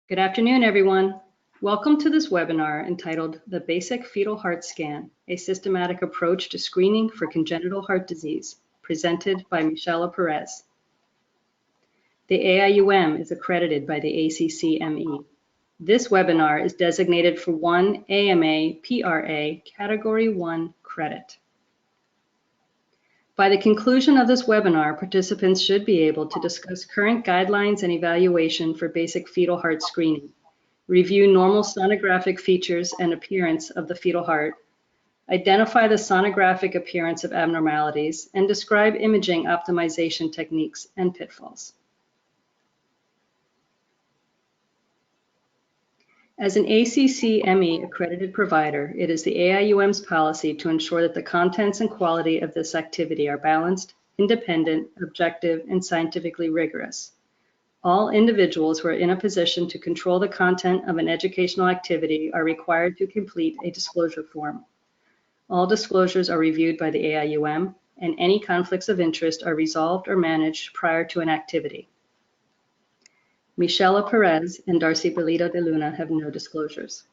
Good afternoon, everyone. Welcome to this webinar entitled The Basic Fetal Heart Scan, a Systematic Approach to Screening for Congenital Heart Disease, presented by Michela Perez. The AIUM is accredited by the ACCME. This webinar is designated for one AMA PRA Category 1 credit. By the conclusion of this webinar, participants should be able to discuss current guidelines and evaluation for basic fetal heart screening, review normal sonographic features and appearance of the fetal heart, identify the sonographic appearance of abnormalities, and describe imaging optimization techniques and pitfalls. As an ACCME accredited provider, it is the AIUM's policy to ensure that the contents and quality of this activity are balanced, independent, objective, and scientifically rigorous. All individuals who are in a position to control the content of an educational activity are required to complete a disclosure form. All disclosures are reviewed by the AIUM, and any conflicts of interest are resolved or managed prior to an activity. Michela Perez and Darcy Belito de Luna have no disclosures.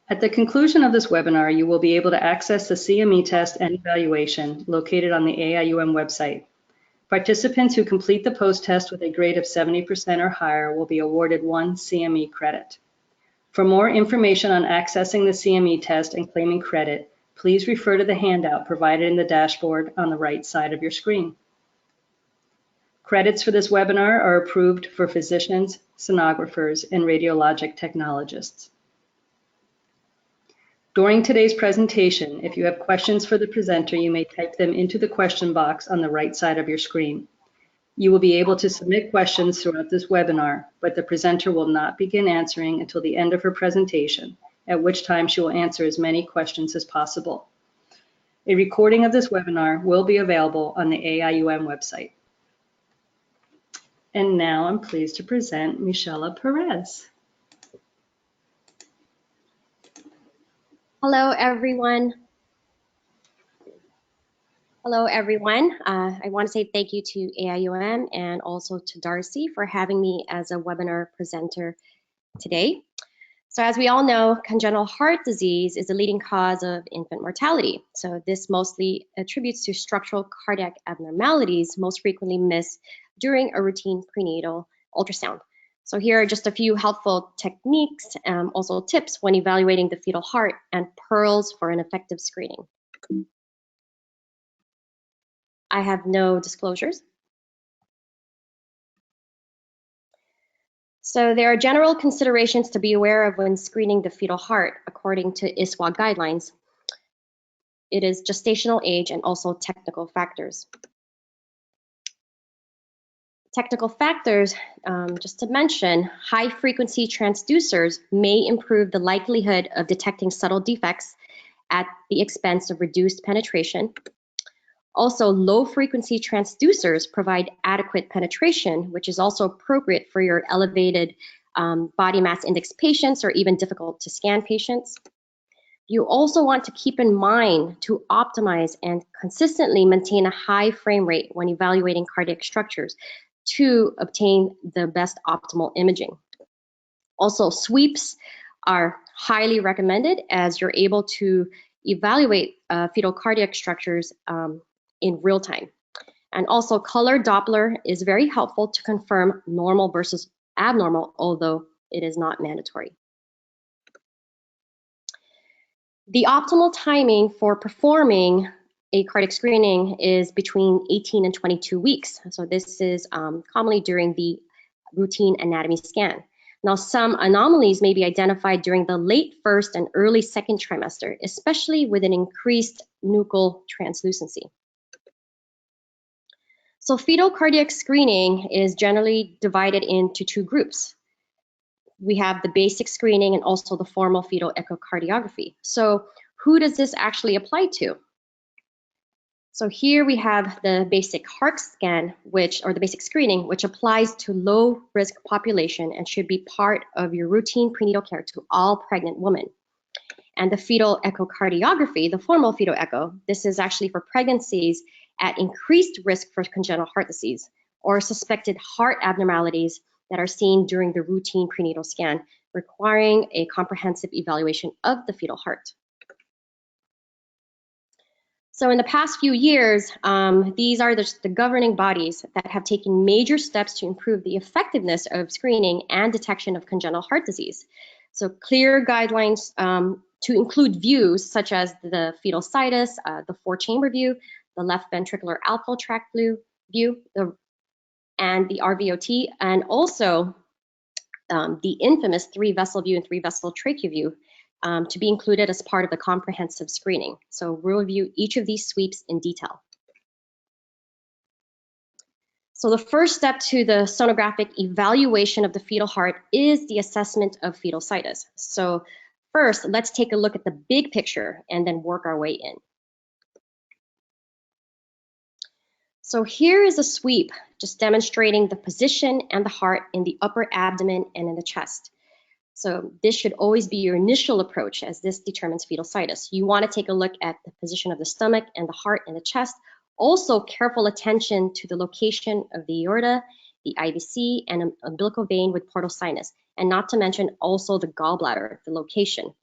At the conclusion of this webinar, you will be able to access the CME test and evaluation located on the AIUM website. Participants who complete the post-test with a grade of 70% or higher will be awarded one CME credit. For more information on accessing the CME test and claiming credit, please refer to the handout provided in the dashboard on the right side of your screen. Credits for this webinar are approved for physicians, sonographers, and radiologic technologists. During today's presentation, if you have questions for the presenter, you may type them into the question box on the right side of your screen. You will be able to submit questions throughout this webinar, but the presenter will not begin answering until the end of her presentation, at which time she will answer as many questions as possible. A recording of this webinar will be available on the AIUM website. And now I'm pleased to present Michela Perez. Hello, everyone. I want to say thank you to AIUM and also to Darcy for having me as a webinar presenter today. So as we all know, congenital heart disease is the leading cause of infant mortality. So this mostly attributes to structural cardiac abnormalities, most frequently missed during a routine prenatal ultrasound. So here are just a few helpful techniques, also tips when evaluating the fetal heart and pearls for an effective screening. I have no disclosures. So there are general considerations to be aware of when screening the fetal heart according to ISWA guidelines. It is gestational age and also technical factors. Technical factors, just to mention, high-frequency transducers may improve the likelihood of detecting subtle defects at the expense of reduced penetration. Also, low-frequency transducers provide adequate penetration, which is also appropriate for your elevated body mass index patients or even difficult-to-scan patients. You also want to keep in mind to optimize and consistently maintain a high frame rate when evaluating cardiac structures to obtain the best optimal imaging. Also, sweeps are highly recommended as you're able to evaluate fetal cardiac structures in real time. And also, color Doppler is very helpful to confirm normal versus abnormal, although it is not mandatory. The optimal timing for performing a cardiac screening is between 18 and 22 weeks. So this is commonly during the routine anatomy scan. Now, some anomalies may be identified during the late first and early second trimester, especially with an increased nuchal translucency. So fetal cardiac screening is generally divided into two groups. We have the basic screening and also the formal fetal echocardiography. So who does this actually apply to? So here we have the basic heart scan, or the basic screening, which applies to low-risk population and should be part of your routine prenatal care to all pregnant women. And the fetal echocardiography, the formal fetal echo, this is actually for pregnancies at increased risk for congenital heart disease, or suspected heart abnormalities that are seen during the routine prenatal scan, requiring a comprehensive evaluation of the fetal heart. So in the past few years, these are the governing bodies that have taken major steps to improve the effectiveness of screening and detection of congenital heart disease. So clear guidelines to include views such as the fetal situs, the 4-chamber view, the left ventricular outflow tract view, and the RVOT, and also the infamous 3-vessel view and 3-vessel trachea view to be included as part of the comprehensive screening. So we'll review each of these sweeps in detail. So the first step to the sonographic evaluation of the fetal heart is the assessment of fetal situs. So first, let's take a look at the big picture and then work our way in. So here is a sweep just demonstrating the position and the heart in the upper abdomen and in the chest. So this should always be your initial approach, as this determines fetal situs. You want to take a look at the position of the stomach and the heart and the chest. Also, careful attention to the location of the aorta, the IVC, and an umbilical vein with portal sinus, and not to mention also the gallbladder, the location.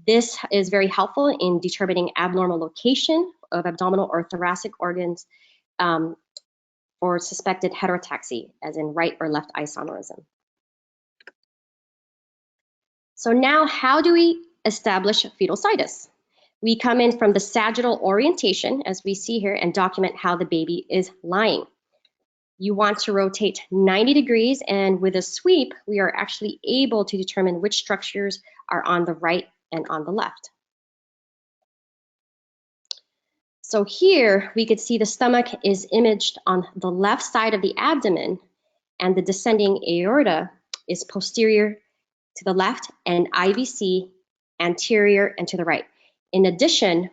This is very helpful in determining abnormal location of abdominal or thoracic organs or suspected heterotaxy, as in right or left isomerism. So now, how do we establish fetal situs? We come in from the sagittal orientation, as we see here, and document how the baby is lying. You want to rotate 90 degrees, and with a sweep, we are actually able to determine which structures are on the right and on the left. So here, we could see the stomach is imaged on the left side of the abdomen, and the descending aorta is posterior to the left and IVC anterior and to the right. In addition,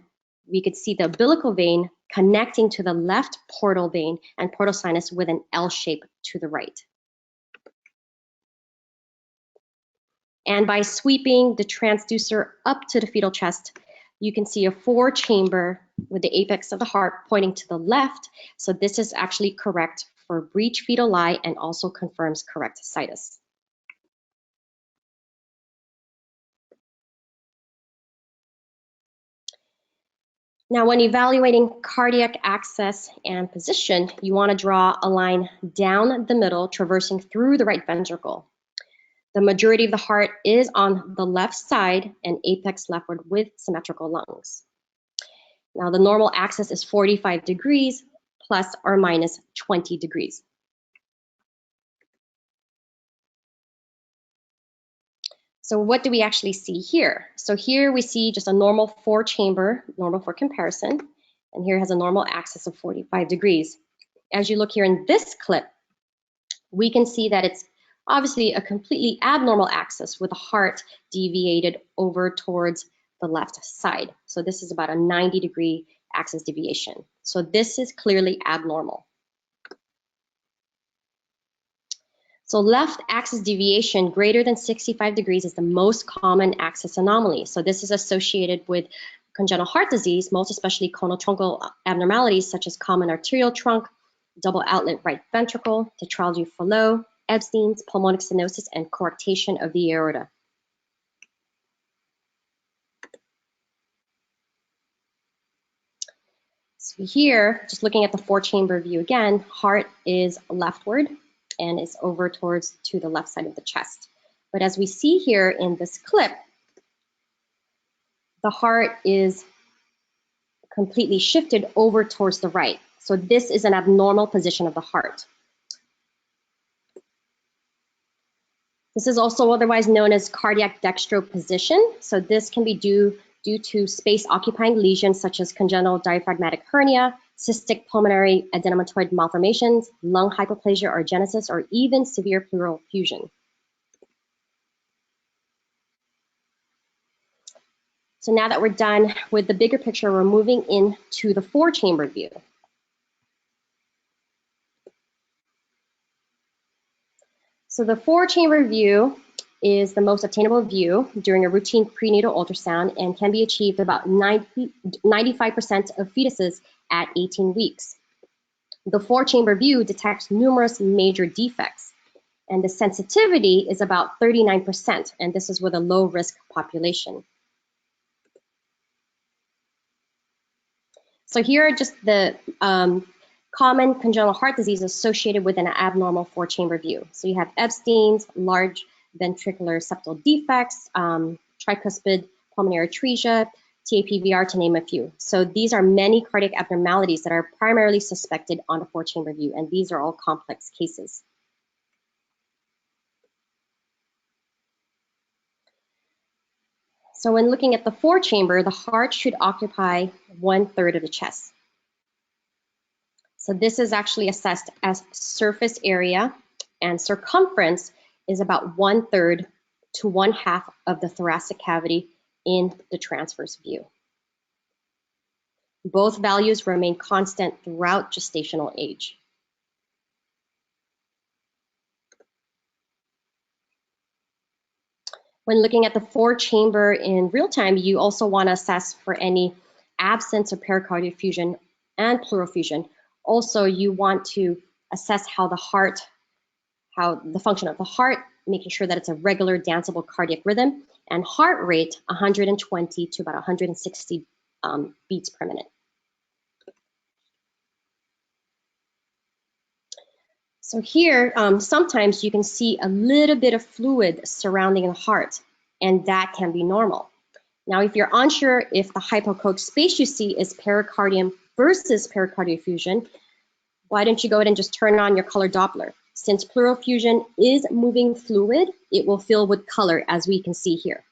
we could see the umbilical vein connecting to the left portal vein and portal sinus with an L shape to the right. And by sweeping the transducer up to the fetal chest, you can see a 4-chamber with the apex of the heart pointing to the left. So this is actually correct for breech fetal lie and also confirms correct situs. Now, when evaluating cardiac access and position, you want to draw a line down the middle, traversing through the right ventricle. The majority of the heart is on the left side and apex leftward with symmetrical lungs. Now, the normal axis is 45 degrees plus or minus 20 degrees. So what do we actually see here? So here we see just a normal 4-chamber, normal for comparison, and here has a normal axis of 45 degrees. As you look here in this clip, we can see that it's obviously a completely abnormal axis with the heart deviated over towards the left side. So this is about a 90-degree axis deviation. So this is clearly abnormal. So left axis deviation greater than 65 degrees is the most common axis anomaly. So this is associated with congenital heart disease, most especially conotruncal abnormalities such as common arterial trunk, double outlet right ventricle, tetralogy of Fallot, Ebstein's, pulmonic stenosis, and coarctation of the aorta. So here, just looking at the 4-chamber view again, heart is leftward and is over towards to the left side of the chest. But as we see here in this clip, the heart is completely shifted over towards the right. So this is an abnormal position of the heart. This is also otherwise known as cardiac dextroposition. So this can be due to space-occupying lesions such as congenital diaphragmatic hernia, cystic pulmonary adenomatoid malformations, lung hypoplasia or genesis, or even severe pleural effusion. So now that we're done with the bigger picture, we're moving into the 4-chamber view. So the 4-chamber view is the most obtainable view during a routine prenatal ultrasound and can be achieved about 95% of fetuses at 18 weeks. The 4-chamber view detects numerous major defects, and the sensitivity is about 39%, and this is with a low-risk population. So here are just the common congenital heart disease associated with an abnormal 4-chamber view. So you have Ebstein's, large ventricular septal defects, tricuspid pulmonary atresia, TAPVR, to name a few. So these are many cardiac abnormalities that are primarily suspected on a 4-chamber view, and these are all complex cases. So when looking at the 4-chamber, the heart should occupy 1/3 of the chest. So this is actually assessed as surface area, and circumference is about 1/3 to 1/2 of the thoracic cavity in the transverse view. Both values remain constant throughout gestational age. When looking at the 4-chamber in real time, you also want to assess for any absence of pericardial effusion and pleural effusion. Also, you want to assess how the function of the heart, making sure that it's a regular danceable cardiac rhythm, and heart rate 120 to about 160 beats per minute. So here, sometimes you can see a little bit of fluid surrounding the heart, and that can be normal. Now, if you're unsure if the hypoechoic space you see is pericardium versus pericardial effusion, why don't you go ahead and just turn on your color Doppler? Since pleural effusion is moving fluid, it will fill with color, as we can see here.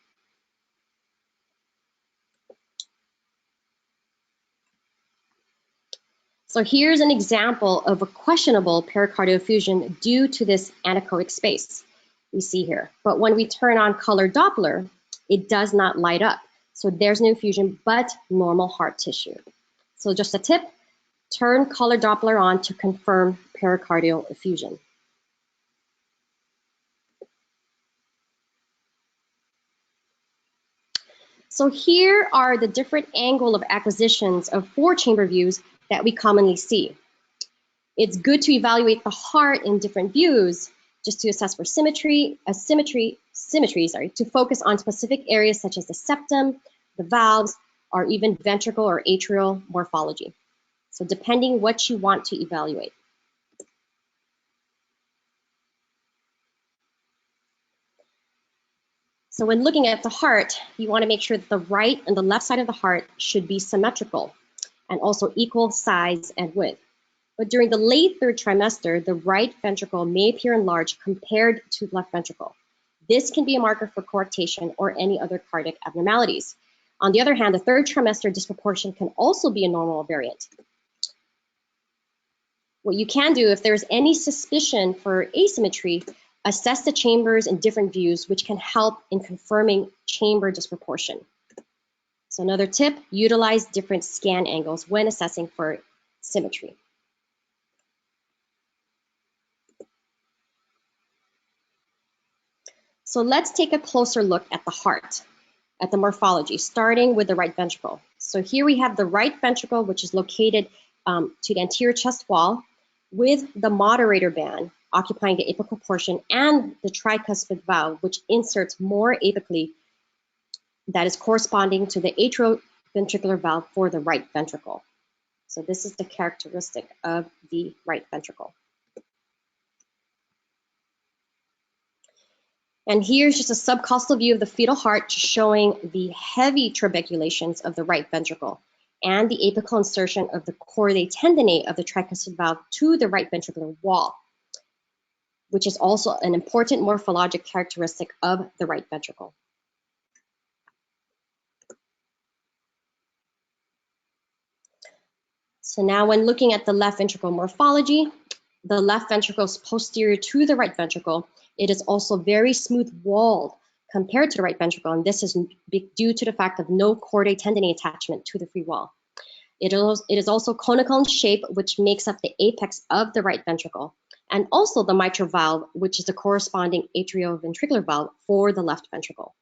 So here's an example of a questionable pericardial effusion due to this anechoic space we see here. But when we turn on color Doppler, it does not light up. So there's no effusion, but normal heart tissue. So just a tip, turn color Doppler on to confirm pericardial effusion. So here are the different angle of acquisitions of 4-chamber views that we commonly see. It's good to evaluate the heart in different views just to assess for symmetry, to focus on specific areas such as the septum, the valves, or even ventricle or atrial morphology. So depending what you want to evaluate. So when looking at the heart, you want to make sure that the right and the left side of the heart should be symmetrical and also equal size and width. But during the late 3rd trimester, the right ventricle may appear enlarged compared to the left ventricle. This can be a marker for coarctation or any other cardiac abnormalities. On the other hand, the 3rd trimester disproportion can also be a normal variant. What you can do, if there's any suspicion for asymmetry, assess the chambers in different views, which can help in confirming chamber disproportion. So another tip, utilize different scan angles when assessing for symmetry. So let's take a closer look at the heart, at the morphology, starting with the right ventricle. So here we have the right ventricle, which is located to the anterior chest wall, with the moderator band occupying the apical portion and the tricuspid valve, which inserts more apically, that is corresponding to the atrioventricular valve for the right ventricle. So this is the characteristic of the right ventricle. And here's just a subcostal view of the fetal heart showing the heavy trabeculations of the right ventricle and the apical insertion of the chordae tendineae of the tricuspid valve to the right ventricular wall, which is also an important morphologic characteristic of the right ventricle. So now when looking at the left ventricle morphology, the left ventricle is posterior to the right ventricle. It is also very smooth walled compared to the right ventricle, and this is due to the fact of no chordae tendineae attachment to the free wall. It is also conical in shape, which makes up the apex of the right ventricle, and also the mitral valve, which is the corresponding atrioventricular valve for the left ventricle.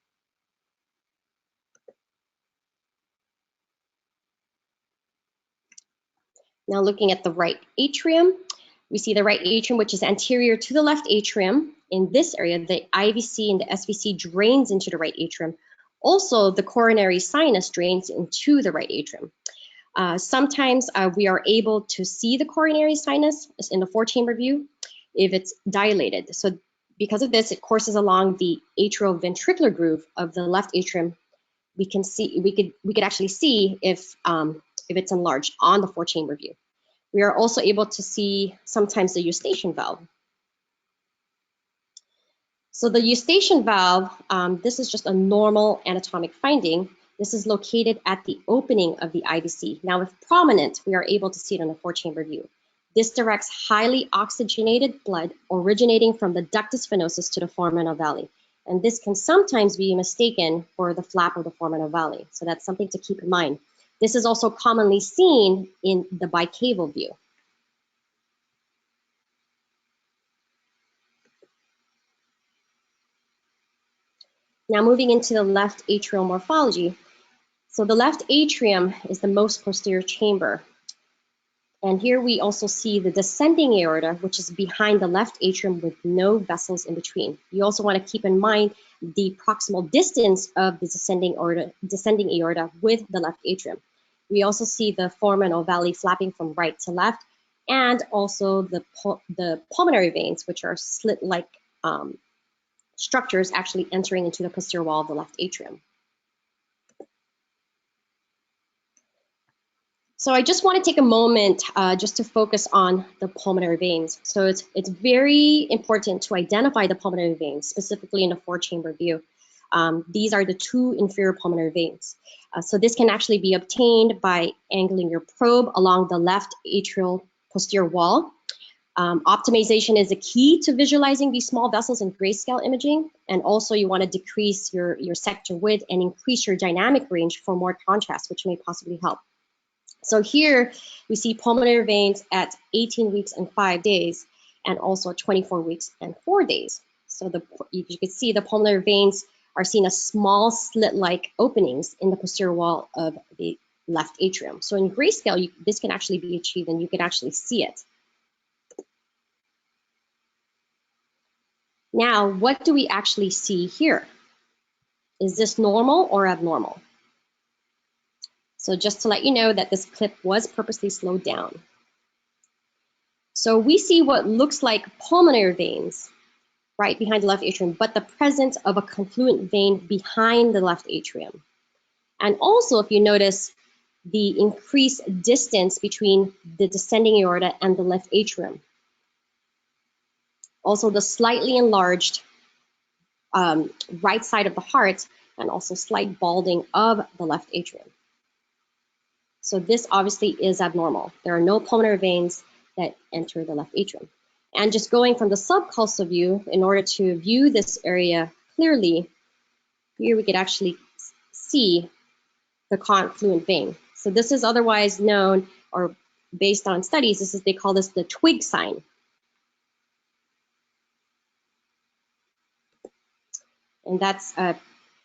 Now looking at the right atrium, we see the right atrium, which is anterior to the left atrium. In this area, the IVC and the SVC drains into the right atrium. Also, the coronary sinus drains into the right atrium. Sometimes we are able to see the coronary sinus in the 4-chamber view if it's dilated. So because of this, it courses along the atrioventricular groove of the left atrium. We could actually see if it's enlarged on the 4-chamber view. We are also able to see sometimes the eustachian valve. So the eustachian valve, this is just a normal anatomic finding. This is located at the opening of the IVC. Now, if prominent, we are able to see it in a 4-chamber view. This directs highly oxygenated blood originating from the ductus venosus to the foramen ovale. And this can sometimes be mistaken for the flap of the foramen ovale. So that's something to keep in mind. This is also commonly seen in the bicaval view. Now moving into the left atrial morphology. So the left atrium is the most posterior chamber. And here we also see the descending aorta, which is behind the left atrium with no vessels in between. You also want to keep in mind the proximal distance of the descending aorta with the left atrium. We also see the foramen ovale flapping from right to left, and also the pulmonary veins, which are slit-like structures actually entering into the posterior wall of the left atrium. So I just want to take a moment just to focus on the pulmonary veins. So it's very important to identify the pulmonary veins, specifically in the 4-chamber view. These are the 2 inferior pulmonary veins. So this can actually be obtained by angling your probe along the left atrial posterior wall. Optimization is a key to visualizing these small vessels in grayscale imaging. And also you want to decrease your sector width and increase your dynamic range for more contrast, which may possibly help. So here we see pulmonary veins at 18 weeks and 5 days, and also 24 weeks and 4 days. So you can see the pulmonary veins are seen as small slit-like openings in the posterior wall of the left atrium. So in grayscale, this can actually be achieved, and you can actually see it. Now, what do we actually see here? Is this normal or abnormal? So just to let you know that this clip was purposely slowed down. So we see what looks like pulmonary veins right behind the left atrium, but the presence of a confluent vein behind the left atrium. And also, if you notice, the increased distance between the descending aorta and the left atrium. Also, the slightly enlarged right side of the heart, and also slight balding of the left atrium. So this obviously is abnormal. There are no pulmonary veins that enter the left atrium. And just going from the subcostal view, in order to view this area clearly, here we could actually see the confluent vein. So this is otherwise known, or based on studies, they call this the twig sign. And that's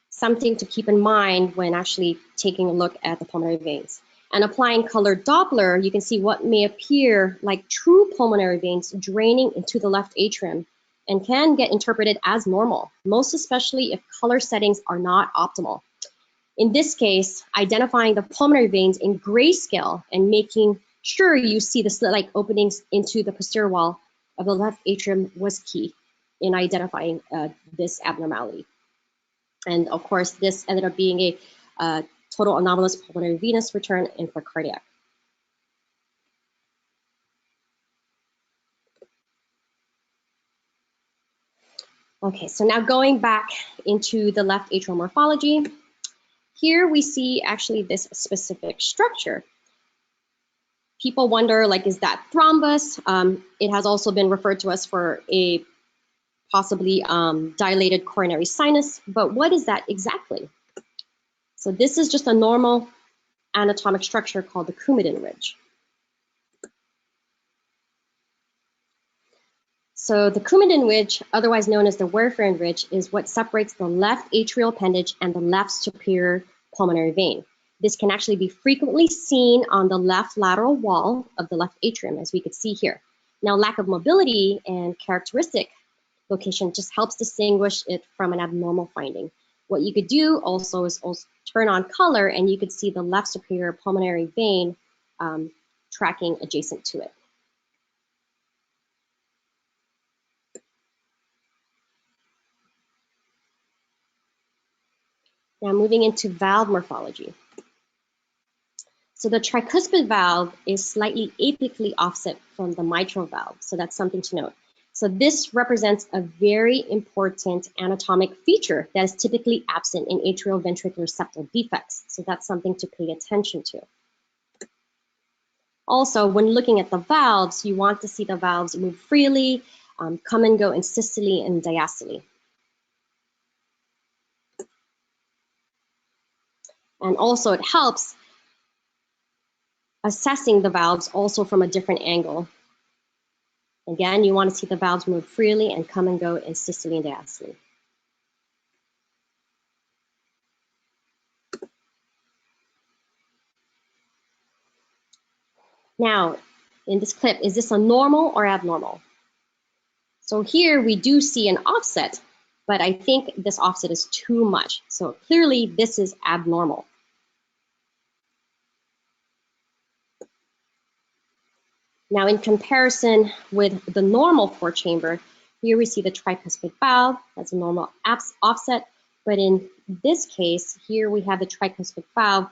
something to keep in mind when actually taking a look at the pulmonary veins. And applying colored Doppler, you can see what may appear like true pulmonary veins draining into the left atrium and can get interpreted as normal, most especially if color settings are not optimal. In this case, identifying the pulmonary veins in grayscale and making sure you see the slit-like openings into the posterior wall of the left atrium was key in identifying this abnormality. And of course, this ended up being a total anomalous pulmonary venous return infracardiac. Okay, so now going back into the left atrial morphology, here we see actually this specific structure. People wonder, like, is that thrombus? It has also been referred to as for a possibly dilated coronary sinus, but what is that exactly? So this is just a normal anatomic structure called the Coumadin ridge. So the Coumadin ridge, otherwise known as the Warfarin ridge, is what separates the left atrial appendage and the left superior pulmonary vein. This can actually be frequently seen on the left lateral wall of the left atrium, as we could see here. Now, lack of mobility and characteristic location just helps distinguish it from an abnormal finding. What you could do also is turn on color, and you could see the left superior pulmonary vein tracking adjacent to it. Now moving into valve morphology. So the tricuspid valve is slightly apically offset from the mitral valve, so that's something to note. So this represents a very important anatomic feature that is typically absent in atrioventricular septal defects, so that's something to pay attention to. Also, when looking at the valves, you want to see the valves move freely, come and go in systole and diastole. And also it helps assessing the valves also from a different angle. Again, you want to see the valves move freely and come and go in systole and diastole. Now, in this clip, is this a normal or abnormal? So here we do see an offset, but I think this offset is too much. So clearly this is abnormal. Now, in comparison with the normal four-chamber, here we see the tricuspid valve, that's a normal offset, but in this case, here we have the tricuspid valve,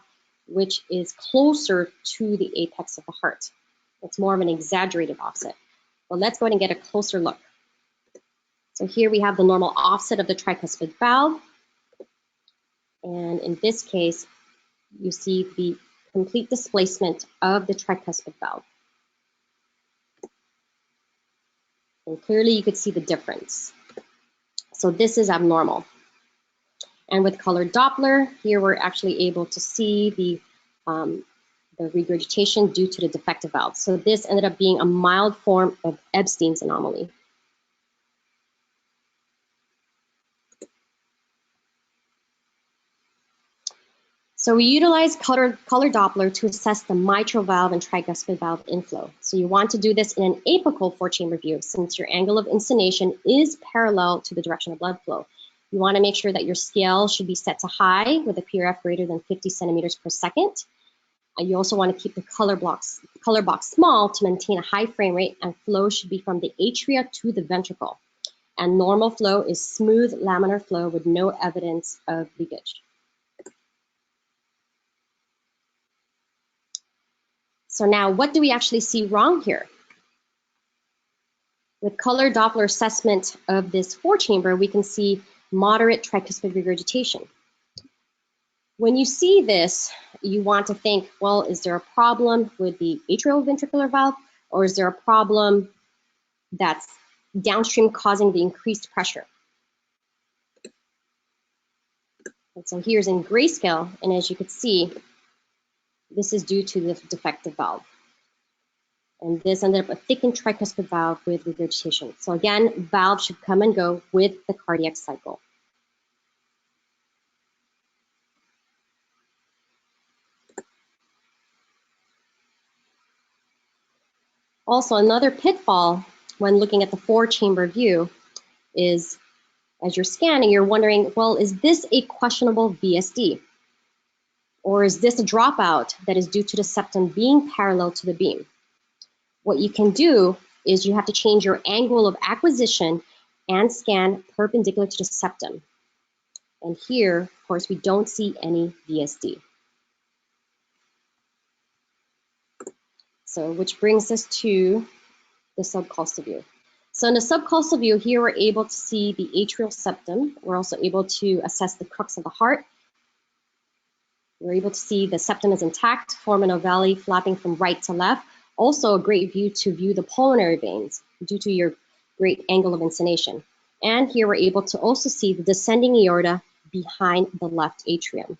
which is closer to the apex of the heart. It's more of an exaggerated offset. Well, let's go ahead and get a closer look. So here we have the normal offset of the tricuspid valve, and in this case, you see the complete displacement of the tricuspid valve. And clearly you could see the difference. So this is abnormal. And with colored Doppler, here we're actually able to see the regurgitation due to the defective valve. So this ended up being a mild form of Ebstein's anomaly. So we utilize color Doppler to assess the mitral valve and tricuspid valve inflow. So you want to do this in an apical four-chamber view, since your angle of insonation is parallel to the direction of blood flow. You want to make sure that your scale should be set to high with a PRF greater than 50 centimeters per second. You also want to keep the color box small to maintain a high frame rate, and flow should be from the atria to the ventricle. And normal flow is smooth laminar flow with no evidence of leakage. So now, what do we actually see wrong here? With color Doppler assessment of this four-chamber, we can see moderate tricuspid regurgitation. When you see this, you want to think, well, is there a problem with the atrioventricular valve, or is there a problem that's downstream causing the increased pressure? And so here's in grayscale, and as you can see, this is due to the defective valve. And this ended up a thickened tricuspid valve with regurgitation. So again, valve should come and go with the cardiac cycle. Also, another pitfall when looking at the four-chamber view is, as you're scanning, you're wondering, well, is this a questionable VSD? Or is this a dropout that is due to the septum being parallel to the beam? What you can do is you have to change your angle of acquisition and scan perpendicular to the septum. And here, of course, we don't see any VSD. So, which brings us to the subcostal view. So in the subcostal view, here we're able to see the atrial septum. We're also able to assess the crux of the heart. We're able to see the septum is intact, forming a valley flapping from right to left. Also a great view to view the pulmonary veins due to your great angle of insonation. And here we're able to also see the descending aorta behind the left atrium.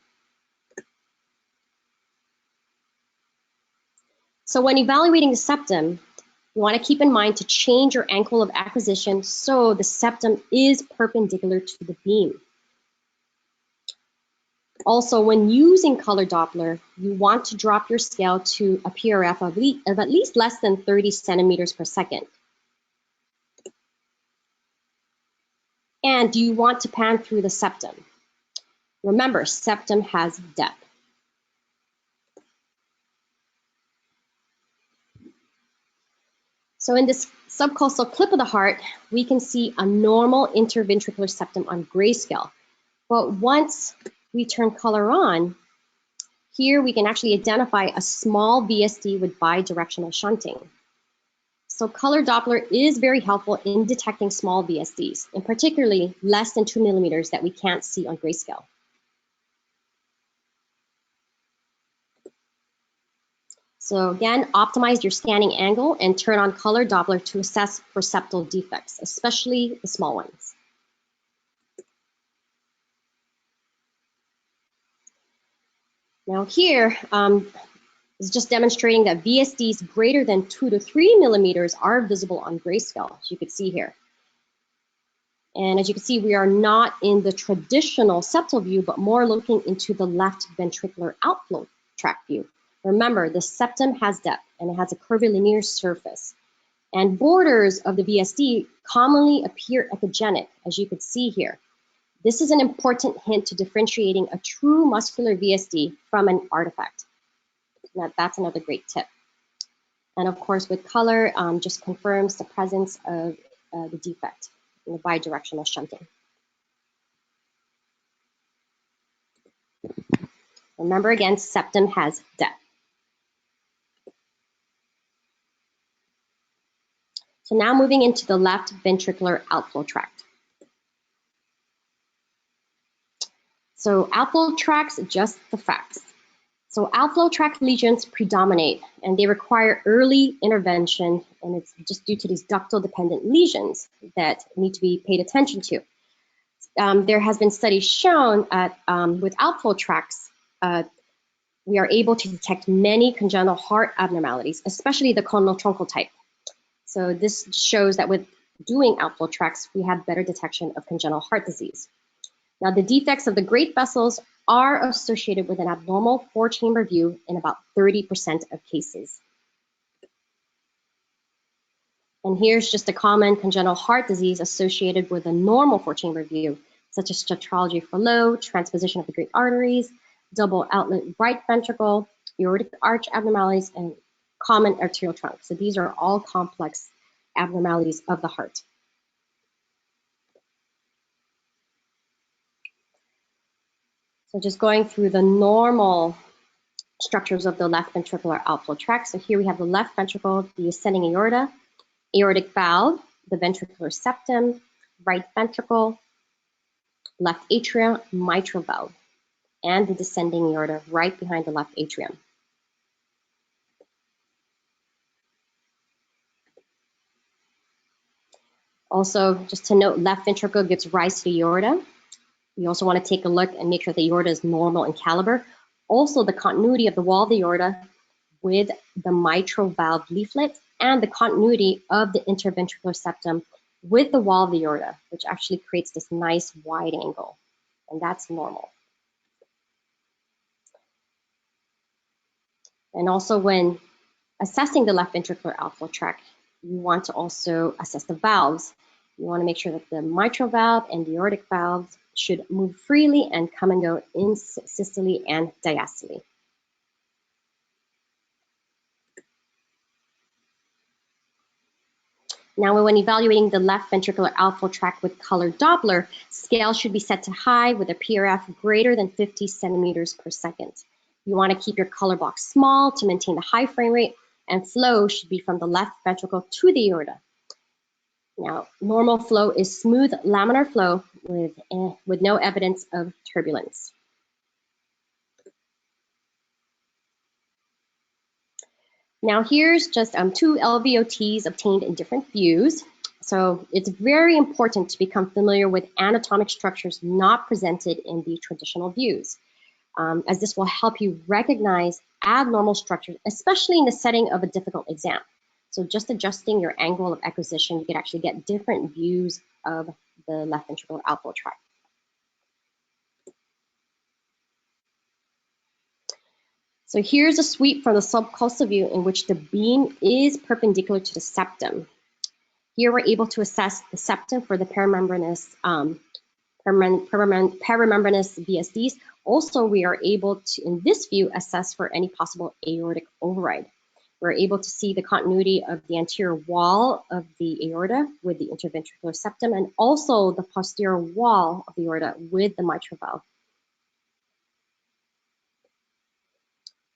So when evaluating the septum, you want to keep in mind to change your angle of acquisition so the septum is perpendicular to the beam. Also, when using color Doppler, you want to drop your scale to a PRF of at least less than 30 centimeters per second. And you want to pan through the septum. Remember, septum has depth. So in this subcostal clip of the heart, we can see a normal interventricular septum on grayscale. But once we turn color on, here we can actually identify a small VSD with bidirectional shunting. So color Doppler is very helpful in detecting small VSDs, and particularly less than 2 millimeters that we can't see on grayscale. So again, optimize your scanning angle and turn on color Doppler to assess for septal defects, especially the small ones. Now here is just demonstrating that VSDs greater than 2 to 3 millimeters are visible on grayscale, as you can see here. And as you can see, we are not in the traditional septal view, but more looking into the left ventricular outflow tract view. Remember, the septum has depth and it has a curvilinear surface. And borders of the VSD commonly appear echogenic, as you can see here. This is an important hint to differentiating a true muscular VSD from an artifact. Now, that's another great tip. And of course, with color, just confirms the presence of the defect in the bidirectional shunting. Remember again, septum has depth. So now moving into the left ventricular outflow tract. So outflow tracts, just the facts. So outflow tract lesions predominate and they require early intervention, and it's just due to these ductal dependent lesions that need to be paid attention to. There has been studies shown with outflow tracts, we are able to detect many congenital heart abnormalities, especially the conotruncal type. So this shows that with doing outflow tracts, we have better detection of congenital heart disease. Now, the defects of the great vessels are associated with an abnormal four-chamber view in about 30% of cases. And here's just a common congenital heart disease associated with a normal four-chamber view, such as tetralogy for low, transposition of the great arteries, double outlet right ventricle, aortic arch abnormalities, and common arterial trunk. So these are all complex abnormalities of the heart. So just going through the normal structures of the left ventricular outflow tract. So here we have the left ventricle, the ascending aorta, aortic valve, the ventricular septum, right ventricle, left atrium, mitral valve, and the descending aorta right behind the left atrium. Also, just to note, left ventricle gives rise to the aorta. You also want to take a look and make sure the aorta is normal in caliber. Also, the continuity of the wall of the aorta with the mitral valve leaflet and the continuity of the interventricular septum with the wall of the aorta, which actually creates this nice wide angle, and that's normal. And also when assessing the left ventricular outflow tract, you want to also assess the valves. You want to make sure that the mitral valve and the aortic valves should move freely and come and go in systole and diastole. Now, when evaluating the left ventricular outflow tract with color Doppler, scale should be set to high with a PRF greater than 50 centimeters per second. You want to keep your color box small to maintain the high frame rate, and flow should be from the left ventricle to the aorta. Now, normal flow is smooth laminar flow with no evidence of turbulence. Now here's just two LVOTs obtained in different views. So it's very important to become familiar with anatomic structures not presented in the traditional views, as this will help you recognize abnormal structures, especially in the setting of a difficult exam. So just adjusting your angle of acquisition, you can actually get different views of the left ventricular outflow tract. So here's a sweep from the subcostal view in which the beam is perpendicular to the septum. Here we're able to assess the septum for the paramembranous VSDs. Also, we are able to, in this view, assess for any possible aortic override. We're able to see the continuity of the anterior wall of the aorta with the interventricular septum, and also the posterior wall of the aorta with the mitral valve.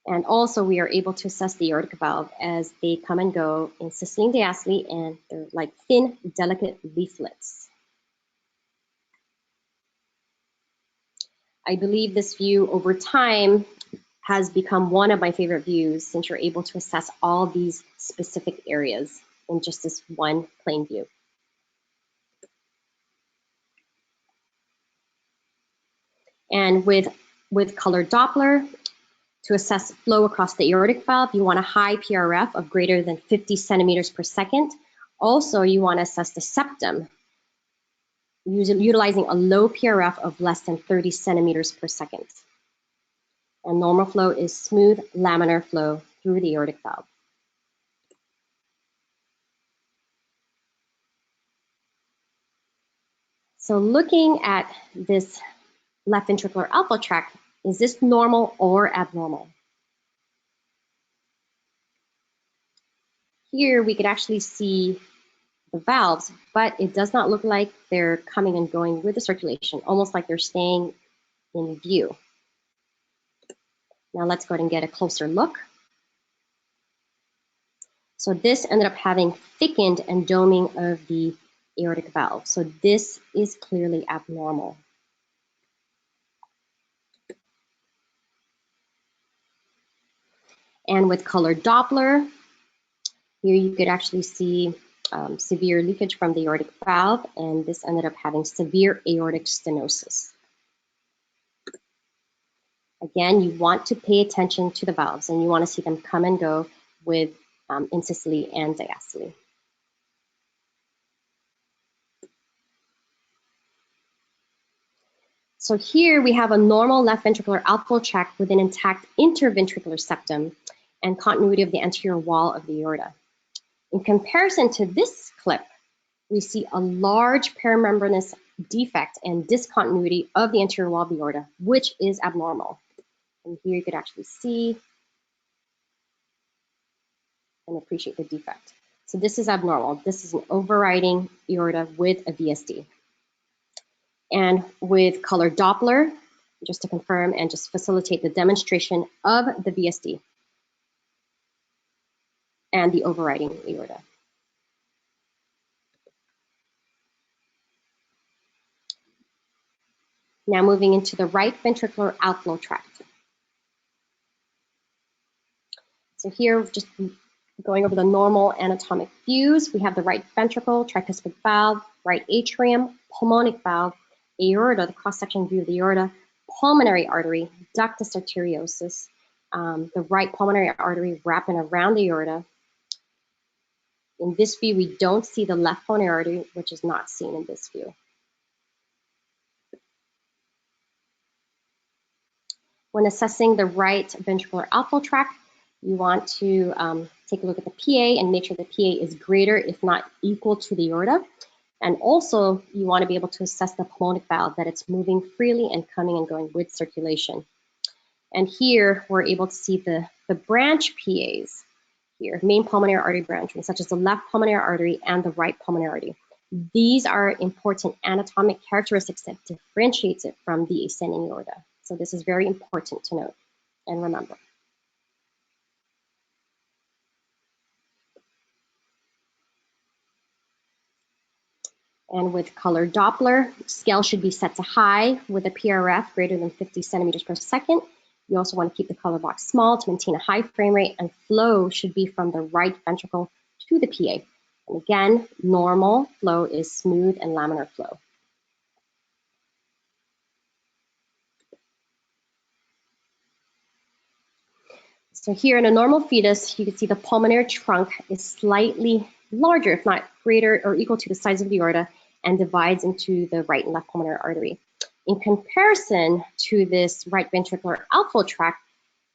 And also, we are able to assess the aortic valve as they come and go in systole and diastole, and they're like thin, delicate leaflets. I believe this view over time has become one of my favorite views, since you're able to assess all these specific areas in just this one plain view. And with color Doppler, to assess flow across the aortic valve, you want a high PRF of greater than 50 centimeters per second. Also, you want to assess the septum, utilizing a low PRF of less than 30 centimeters per second. And normal flow is smooth laminar flow through the aortic valve. So looking at this left ventricular outflow tract, is this normal or abnormal? Here we could actually see the valves, but it does not look like they're coming and going with the circulation, almost like they're staying in view. Now let's go ahead and get a closer look. So this ended up having thickened and doming of the aortic valve. So this is clearly abnormal. And with color Doppler, here you could actually see severe leakage from the aortic valve, and this ended up having severe aortic stenosis. Again, you want to pay attention to the valves, and you want to see them come and go with insystole and diastole. So here we have a normal left ventricular outflow tract with an intact interventricular septum and continuity of the anterior wall of the aorta. In comparison to this clip, we see a large paramembranous defect and discontinuity of the anterior wall of the aorta, which is abnormal. And here you could actually see and appreciate the defect. So this is abnormal. This is an overriding aorta with a VSD. And with color Doppler, just to confirm and just facilitate the demonstration of the VSD and the overriding aorta. Now moving into the right ventricular outflow tract. So here, just going over the normal anatomic views, we have the right ventricle, tricuspid valve, right atrium, pulmonic valve, aorta, the cross-section view of the aorta, pulmonary artery, ductus arteriosus, the right pulmonary artery wrapping around the aorta. In this view, we don't see the left pulmonary artery, which is not seen in this view. When assessing the right ventricular outflow tract, you want to take a look at the PA and make sure the PA is greater, if not equal to the aorta. And also, you want to be able to assess the pulmonic valve, that it's moving freely and coming and going with circulation. And here, we're able to see the branch PAs here, main pulmonary artery branching, such as the left pulmonary artery and the right pulmonary artery. These are important anatomic characteristics that differentiates it from the ascending aorta. So this is very important to note and remember. And with color Doppler, scale should be set to high with a PRF greater than 50 centimeters per second. You also want to keep the color box small to maintain a high frame rate, and flow should be from the right ventricle to the PA. And again, normal flow is smooth and laminar flow. So here in a normal fetus, you can see the pulmonary trunk is slightly larger, if not greater or equal to the size of the aorta, and divides into the right and left pulmonary artery. In comparison to this right ventricular outflow tract,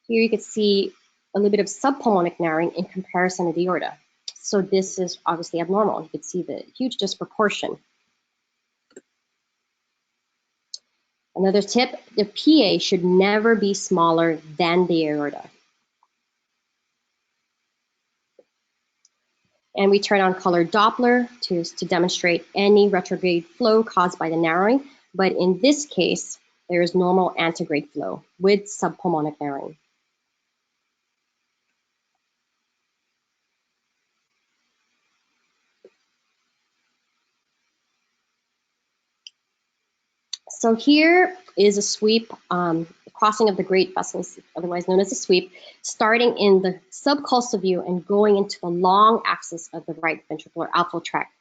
Here you can see a little bit of subpulmonic narrowing in comparison to the aorta. So this is obviously abnormal. You can see the huge disproportion. Another tip, the PA should never be smaller than the aorta. And we turn on color Doppler to demonstrate any retrograde flow caused by the narrowing. But in this case, there is normal antegrade flow with subpulmonic narrowing. So here is a sweep, crossing of the great vessels, otherwise known as a sweep, starting in the subcostal view and going into the long axis of the right ventricular outflow tract.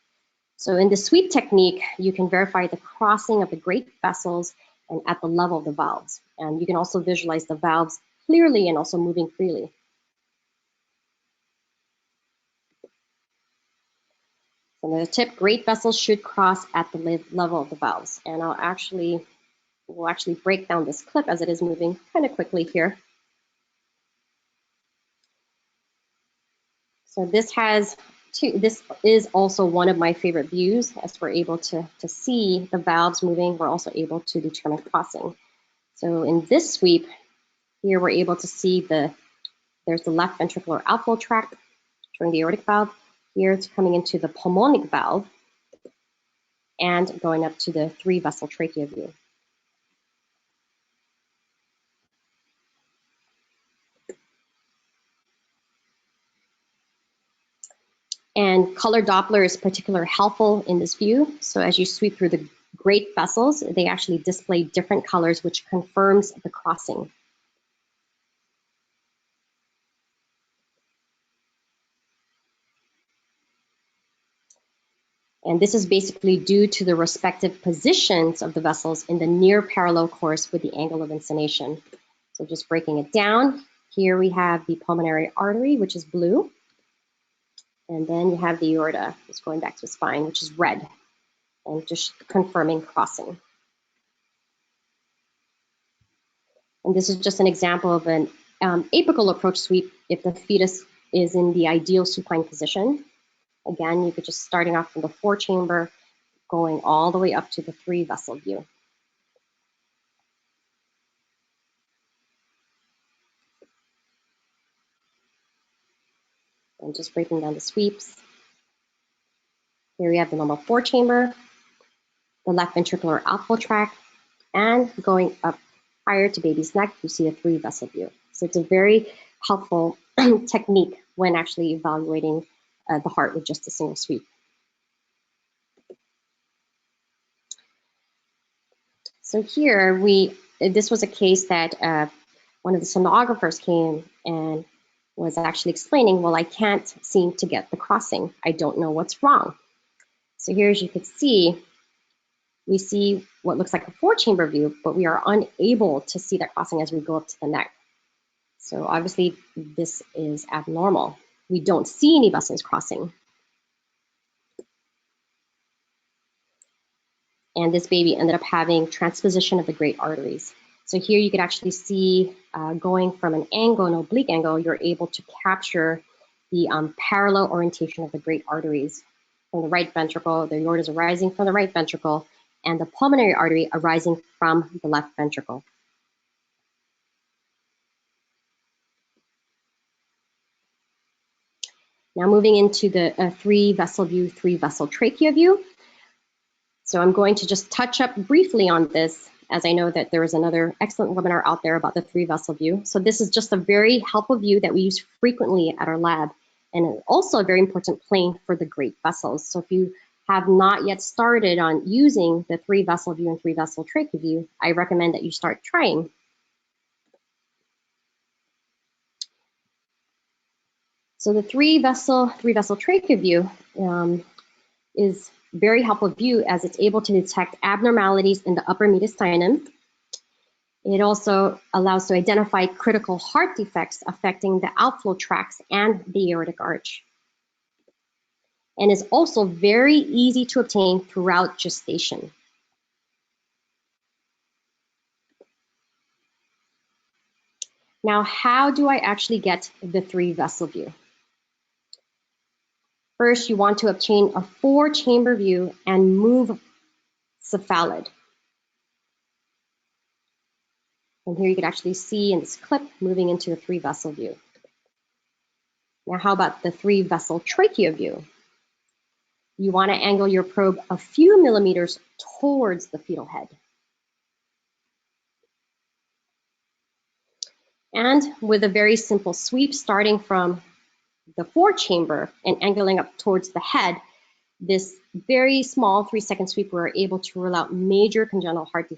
So in the sweep technique, you can verify the crossing of the great vessels and at the level of the valves. And you can also visualize the valves clearly and also moving freely. Another tip, great vessels should cross at the level of the valves. And we'll actually break down this clip as it is moving kind of quickly here. So this is also one of my favorite views, as we're able to see the valves moving. We're also able to determine crossing. So in this sweep, here we're able to see there's the left ventricular outflow tract showing the aortic valve. Here it's coming into the pulmonic valve and going up to the 3-vessel trachea view. And color Doppler is particularly helpful in this view. So as you sweep through the great vessels, they actually display different colors, which confirms the crossing. And this is basically due to the respective positions of the vessels in the near parallel course with the angle of inclination. So just breaking it down, here we have the pulmonary artery, which is blue. And then you have the aorta, just going back to the spine, which is red, and just confirming crossing. And this is just an example of an apical approach sweep if the fetus is in the ideal supine position. Again, you could just starting off from the 4-chamber, going all the way up to the 3-vessel view. And just breaking down the sweeps. Here we have the normal 4-chamber, the left ventricular outflow tract, and going up higher to baby's neck, you see a 3-vessel view. So it's a very helpful technique when actually evaluating the heart with just a single sweep. So here this was a case that one of the sonographers came and was actually explaining, well, I can't seem to get the crossing. I don't know what's wrong. So here, as you can see, we see what looks like a 4-chamber view, but we are unable to see that crossing as we go up to the neck. So obviously this is abnormal. We don't see any vessels crossing. And this baby ended up having transposition of the great arteries. So here you could actually see going from an angle, an oblique angle, you're able to capture the parallel orientation of the great arteries from the right ventricle. The aorta is arising from the right ventricle, and the pulmonary artery arising from the left ventricle. Now moving into the 3-vessel view, 3-vessel trachea view. So I'm going to just touch up briefly on this, as I know that there is another excellent webinar out there about the 3-vessel view. So this is just a very helpful view that we use frequently at our lab, and also a very important plane for the great vessels. So if you have not yet started on using the 3-vessel view and 3-vessel trachea view, I recommend that you start trying. So the 3-vessel trachea view is very helpful view, as it's able to detect abnormalities in the upper mediastinum. It also allows to identify critical heart defects affecting the outflow tracts and the aortic arch. And is also very easy to obtain throughout gestation. Now, how do I actually get the 3-vessel view? First, you want to obtain a 4-chamber view and move cephalad. And here you can actually see in this clip moving into the 3-vessel view. Now, how about the 3-vessel trachea view? You want to angle your probe a few millimeters towards the fetal head. And with a very simple sweep, starting from the 4-chamber and angling up towards the head, this very small 3-second sweep, we're able to rule out major congenital heart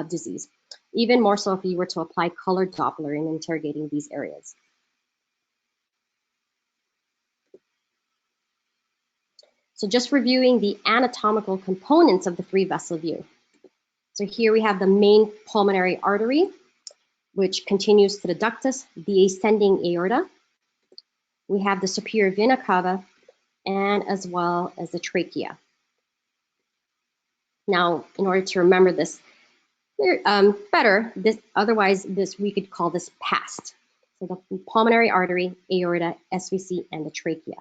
disease, even more so if you were to apply colored Doppler in interrogating these areas. So just reviewing the anatomical components of the 3-vessel view. So here we have the main pulmonary artery, which continues to the ductus, the ascending aorta. We have the superior vena cava, and as well as the trachea. Now, in order to remember this better, otherwise we could call this PAST. So the pulmonary artery, aorta, SVC, and the trachea.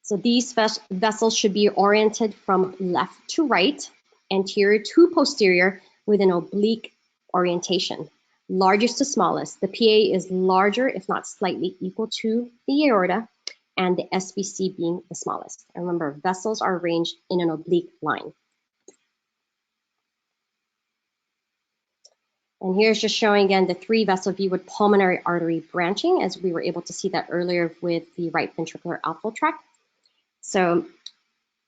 So these vessels should be oriented from left to right, anterior to posterior, with an oblique orientation. Largest to smallest. The PA is larger, if not slightly equal to the aorta, and the SVC being the smallest. And remember, vessels are arranged in an oblique line. And here's just showing again the 3-vessel view with pulmonary artery branching, as we were able to see that earlier with the right ventricular outflow tract. So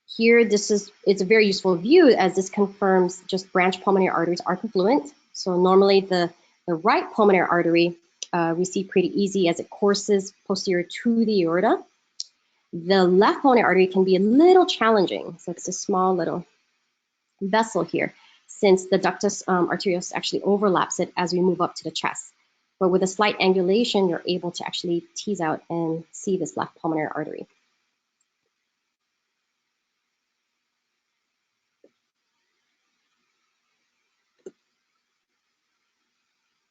here, it's a very useful view, as this confirms just branch pulmonary arteries are confluent. So normally the right pulmonary artery we see pretty easy as it courses posterior to the aorta. The left pulmonary artery can be a little challenging. So it's a small little vessel here, since the ductus arteriosus actually overlaps it as we move up to the chest. But with a slight angulation, you're able to actually tease out and see this left pulmonary artery.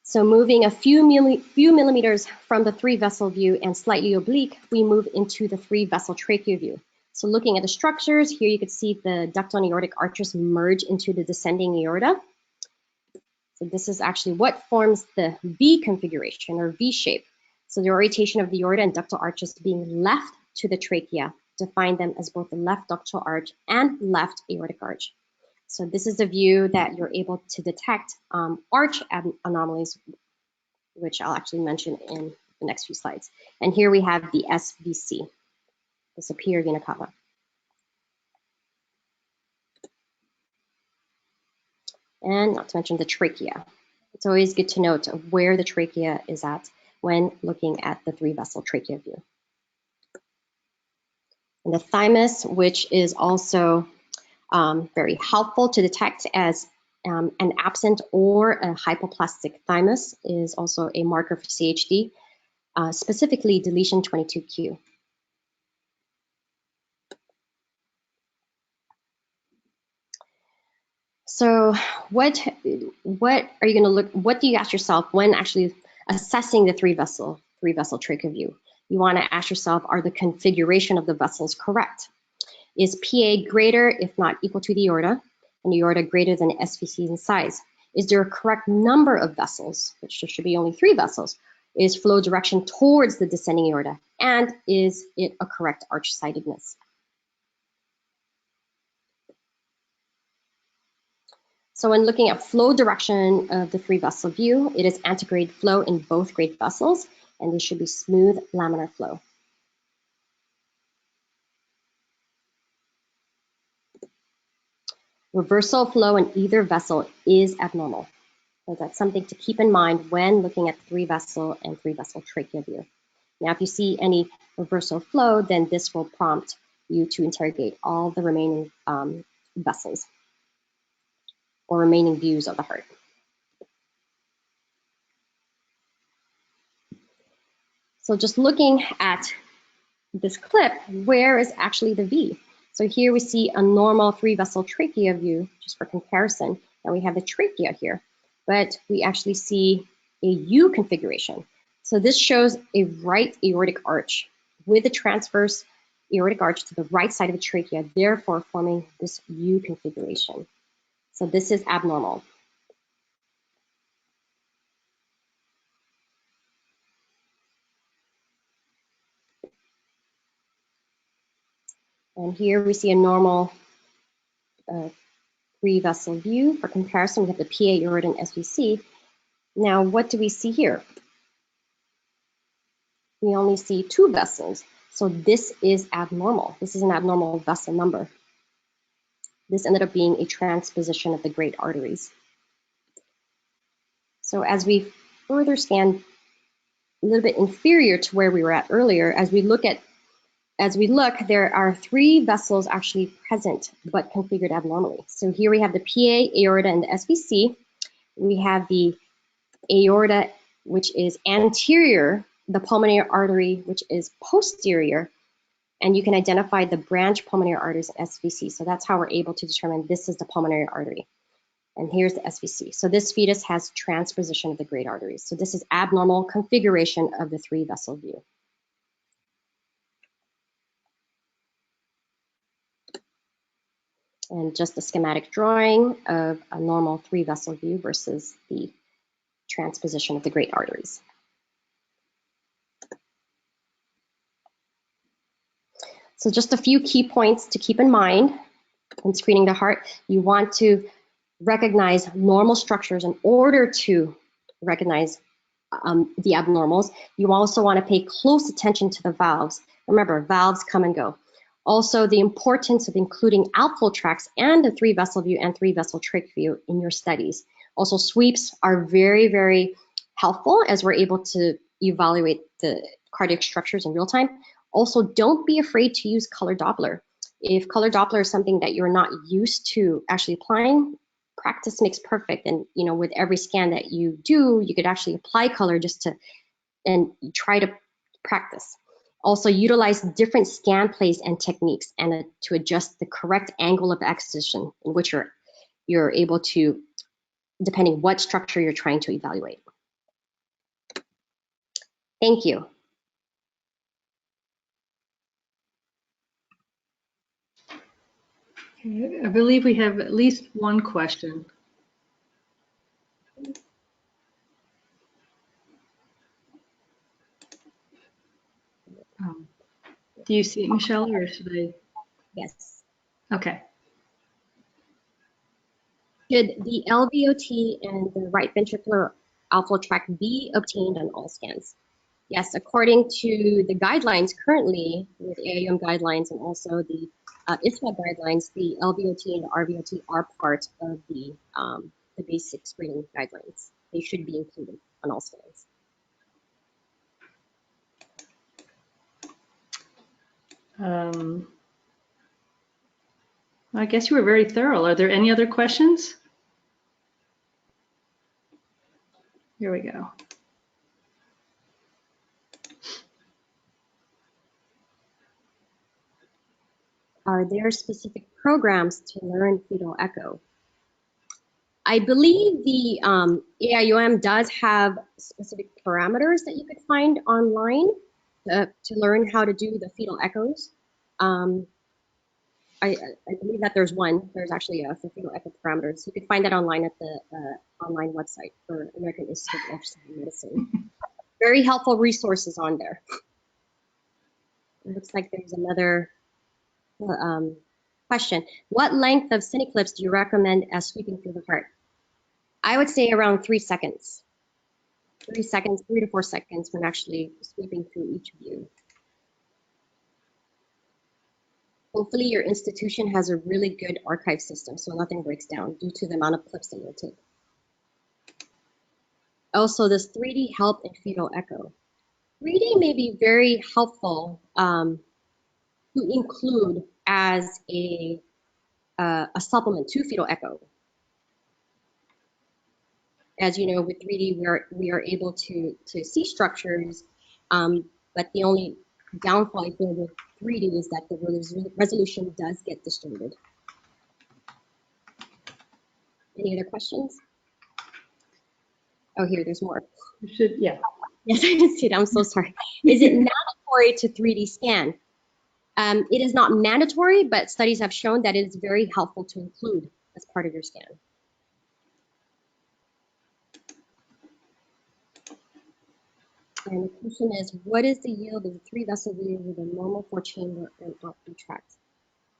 So moving a few millimeters from the 3-vessel view and slightly oblique, we move into the 3-vessel trachea view. So looking at the structures, here you can see the ductal and aortic arches merge into the descending aorta. So this is actually what forms the V configuration, or V shape. So the orientation of the aorta and ductal arches being left to the trachea define them as both the left ductal arch and left aortic arch. So this is a view that you're able to detect arch anomalies, which I'll actually mention in the next few slides. And here we have the SVC, the superior vena cava. And not to mention the trachea. It's always good to note where the trachea is at when looking at the 3-vessel trachea view. And the thymus, which is also very helpful to detect, as an absent or a hypoplastic thymus is also a marker for CHD, specifically deletion 22q. So what are you going to look, what do you ask yourself when actually assessing the 3-vessel trachea view? You want to ask yourself, are the configuration of the vessels correct? Is PA greater, if not equal to the aorta, and the aorta greater than SVC in size? Is there a correct number of vessels, which there should be only 3 vessels? Is flow direction towards the descending aorta? And is it a correct arch-sidedness? So when looking at flow direction of the 3-vessel view, it is antegrade flow in both great vessels, and this should be smooth laminar flow. Reversal flow in either vessel is abnormal. So that's something to keep in mind when looking at the 3-vessel and 3-vessel trachea view. Now, if you see any reversal flow, then this will prompt you to interrogate all the remaining vessels or remaining views of the heart. So just looking at this clip, where is actually the V? So here we see a normal 3-vessel trachea view, just for comparison. And we have the trachea here, but we actually see a U configuration. So this shows a right aortic arch with a transverse aortic arch to the right side of the trachea, therefore forming this U configuration. So this is abnormal. And here we see a normal 3-vessel view. For comparison, we have the PA aorta and SVC. Now, what do we see here? We only see 2 vessels. So this is abnormal. This is an abnormal vessel number. This ended up being a transposition of the great arteries. So as we further scan a little bit inferior to where we were at earlier, as we look, there are 3 vessels actually present, but configured abnormally. So here we have the PA, aorta, and the SVC. We have the aorta, which is anterior, the pulmonary artery, which is posterior, and you can identify the branch pulmonary arteries in SVC. So that's how we're able to determine this is the pulmonary artery. And here's the SVC. So this fetus has transposition of the great arteries. So this is abnormal configuration of the 3-vessel view. And just a schematic drawing of a normal 3-vessel view versus the transposition of the great arteries. So just a few key points to keep in mind when screening the heart. You want to recognize normal structures in order to recognize the abnormals. You also want to pay close attention to the valves. Remember, valves come and go. Also, the importance of including outflow tracts and a 3-vessel view and 3-vessel trach view in your studies. Also, sweeps are very, very helpful as we're able to evaluate the cardiac structures in real time. Also, don't be afraid to use color Doppler. If color Doppler is something that you're not used to actually applying, practice makes perfect. And with every scan that you do, you could actually apply color just to and try to practice. Also, utilize different scan plays and techniques and to adjust the correct angle of excision in which you're able to, depending what structure you're trying to evaluate. Thank you. Okay, I believe we have at least one question. Do you see it, Michelle, or should I? Yes. Okay. Should the LVOT and the right ventricular outflow tract be obtained on all scans? Yes, according to the guidelines currently with AIUM guidelines and also the ISMA guidelines, the LVOT and the RVOT are part of the basic screening guidelines. They should be included on all scans. I guess you were very thorough. Are there any other questions? Here we go. Are there specific programs to learn fetal echo? I believe the AIUM does have specific parameters that you could find online to learn how to do the fetal echoes. I believe that there's one. There's actually a fetal echo parameters. You could find that online at the online website for American Institute of Medicine. Very helpful resources on there. It looks like there's another question. What length of cineclips do you recommend as sweeping through the heart? I would say around 3 seconds. 3 seconds, 3 to 4 seconds when actually sweeping through each view. Hopefully your institution has a really good archive system so nothing breaks down due to the amount of clips that you'll take. Also, does 3D help in fetal echo? 3D may be very helpful to include as a supplement to fetal echo. As you know, with 3D, we are able to see structures, but the only downfall I feel with 3D is that the resolution does get distorted. Any other questions? Oh, here, there's more. You should, yeah. Yes, I didn't see it. I'm so sorry. Is it mandatory to 3D scan? It is not mandatory, but studies have shown that it is very helpful to include as part of your scan. And the question is, what is the yield of the 3-vessel view with a normal 4-chamber and outflow tracts?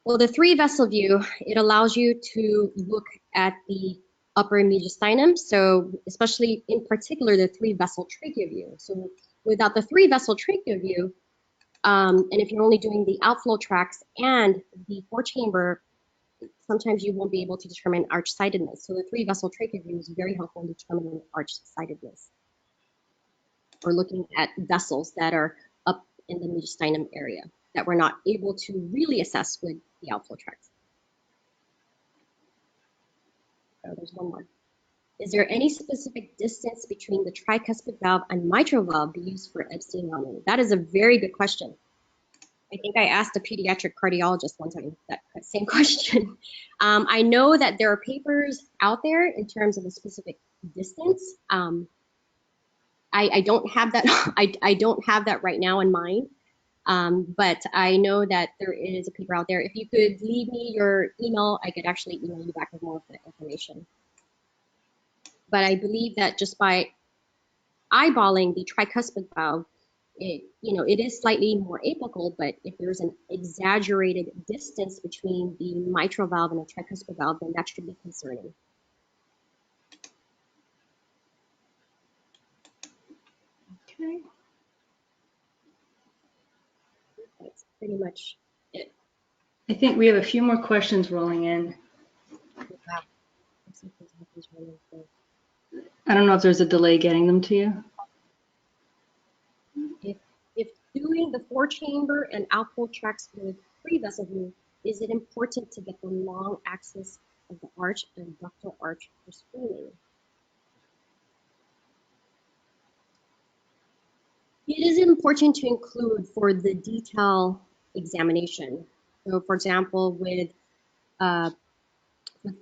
Well, the 3-vessel view, it allows you to look at the upper mediastinum, so especially in particular the 3-vessel trachea view. So without the 3-vessel trachea view, and if you're only doing the outflow tracts and the 4-chamber, sometimes you won't be able to determine arch-sidedness. So the 3-vessel trachea view is very helpful in determining arch-sidedness, or looking at vessels that are up in the mediastinum area that we're not able to really assess with the outflow tracts. Oh, there's one more. Is there any specific distance between the tricuspid valve and mitral valve used for Epstein anomaly? That is a very good question. I think I asked a pediatric cardiologist one time that same question. I know that there are papers out there in terms of a specific distance. I don't have that. I don't have that right now in mind. But I know that there is a paper out there. If you could leave me your email, I could actually email you back with more of the information. But I believe that just by eyeballing the tricuspid valve, it is slightly more apical, but if there's an exaggerated distance between the mitral valve and the tricuspid valve, then that should be concerning. Okay. That's pretty much it. I think we have a few more questions rolling in. Wow. I don't know if there's a delay getting them to you. If doing the 4-chamber and outflow tracts with 3-vessel view, is it important to get the long axis of the arch and ductal arch for screening? It is important to include for the detail examination. So for example, with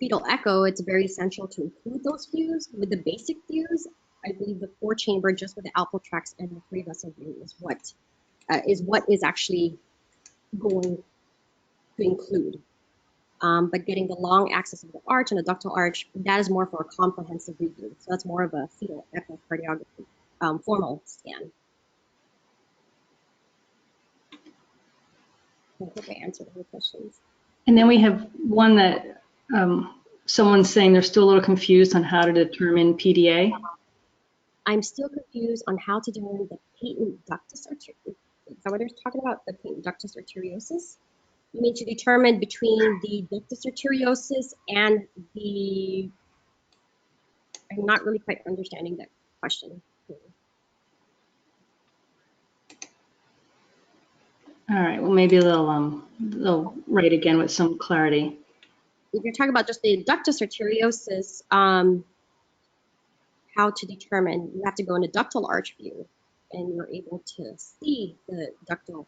fetal echo, it's very essential to include those views. With the basic views, I believe the 4-chamber just with the outflow tracts and the 3-vessel view is what is actually going to include. But getting the long axis of the arch and the ductal arch, that is more for a comprehensive review. So that's more of a fetal echocardiography formal scan. I hope I answered all the questions. And then we have one that someone's saying they're still a little confused on how to determine PDA. I'm still confused on how to determine the patent ductus arteriosus. Is that what they're talking about? The patent ductus arteriosus? You mean to determine between the ductus arteriosus and the... I'm not really quite understanding that question. All right, well, maybe they'll write again with some clarity. If you're talking about just the ductus arteriosus, how to determine, you have to go in a ductal arch view and you're able to see the ductal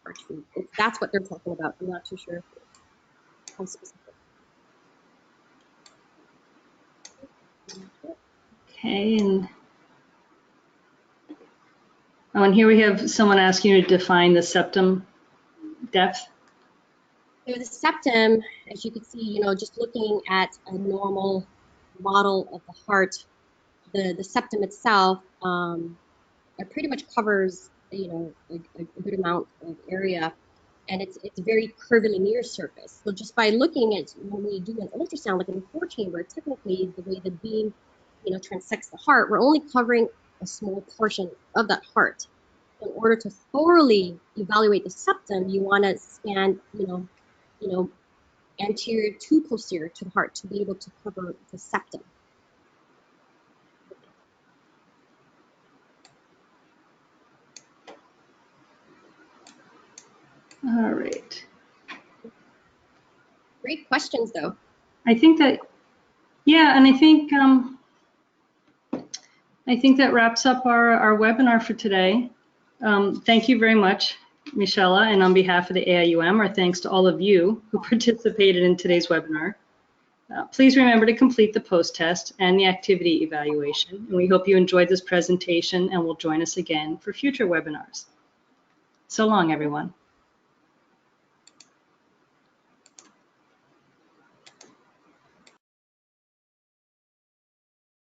arch view. If that's what they're talking about, I'm not too sure how specific. Okay, and here we have someone asking you to define the septum depth. So the septum, as you can see, just looking at a normal model of the heart, the septum itself, it pretty much covers, a good amount of area, and it's very curvilinear surface. So just by looking at, when we do an ultrasound, like in the 4-chamber, typically the way the beam, transects the heart, we're only covering a small portion of that heart. In order to thoroughly evaluate the septum, you want to scan, anterior to posterior to the heart to be able to cover the septum. All right. Great questions, though. I think that, yeah, and I think that wraps up our webinar for today. Thank you very much. Michela, and on behalf of the AIUM, our thanks to all of you who participated in today's webinar. Please remember to complete the post-test and the activity evaluation. And we hope you enjoyed this presentation and will join us again for future webinars. So long, everyone.